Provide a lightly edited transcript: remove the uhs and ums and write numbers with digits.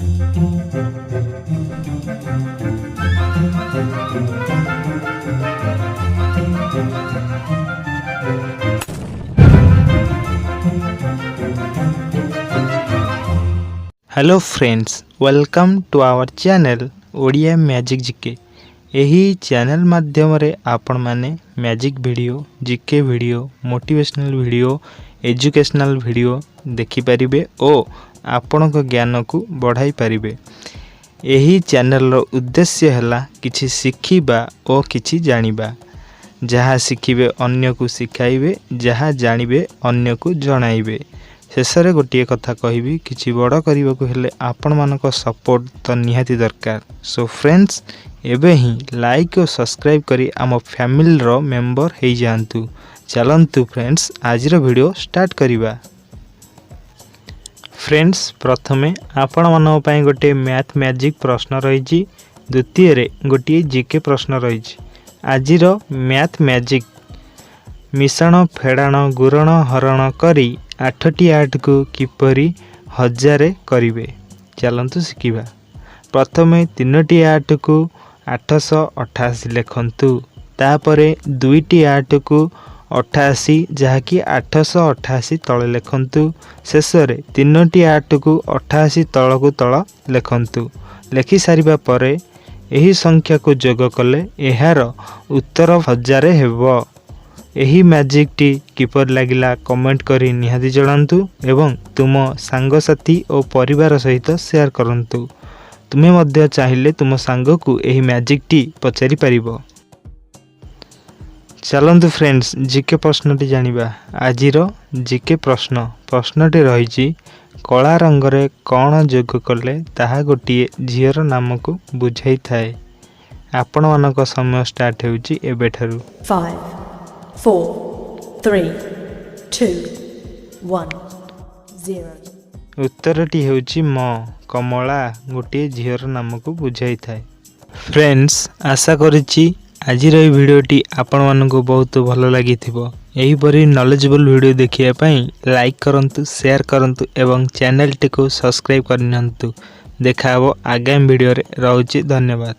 Hello friends, welcome to our channel Odia magic GK. यही channel माध्यम रे आपण माने magic video, GK video, motivational video, educational video देखि परिबे ओ आपण को ज्ञान को बढ़ाई परिबे। यही चैनल रो उद्देश्य हैला किछि शिखिबा ओ किछि जानिबा। जहाँ शिखिबे अन्य को शिखाइबे, जहाँ जानिबे अन्य को जणाइबे। शेषरे गोटे कथा कहबी, किछि बड़ करने को हेले आपण मानक सपोर्ट तो निहाती दरकार। सो फ्रेंड्स, एबे ही लाइक और सब्सक्राइब करी आम फैमिली रो मेंबर हो जातु। चलतु फ्रेंड्स, आज वीडियो स्टार्ट करिबा। फ्रेंड्स, प्रथमे आपण मानक पई गोटे मैथ मैजिक प्रश्न रही, द्वितीय रे गोटे जीके प्रश्न रही। आज मैथ मैजिक मिश्रण फेड़ाण गुरण हरण करी 8टी 8 को किपरि 1000 करिवे। चलंतु शिखिबा। प्रथमे 3टी 8 को 888 लिखंतु, तापरे 2टी 8 को 88 जहाँकि 888 तले लिखंतु। शेषरे 3टी 8 को 88 तल को तल लिखंतु। लिखि सारिबा परे एही संख्या को जोग कले एहार उत्तर 1000 हेबो। यही मैजिक टी किपर लागिला कमेंट करी निहाती जणांतु एवं तुम सांगसाथी और परिवार सहित शेयर करंतु। तुम्हें मध्य चाहिए तुम सांग को यही मैजिक टी पचारि परिबो। चलंतु फ्रेंड्स, जीके प्रश्नटी जानिबा। आजिर जीके प्रश्नटी रही, कला रंग रे कौन जोग कले ताहा गोटे झीर नाम को बुझाई थाए। आपण मानक समय स्टार्ट होउची एबेठारु। 5 4 3 2 1 0। उत्तरटी होउची म कमला गोटे झीर नाम को बुझाई थाए। फ्रेंड्स, आशा करिछि आजिर এই ভিডিওটি आपण मानक बहुत भल लगी थिबो। एही परी नॉलेजेबल वीडियो देखिया पई लाइक करंतु, शेयर करंतु एवं चैनल टी को सब्सक्राइब करनियंतु। देखा हबो आगामी वीडियो रे। रहउची धन्यवाद।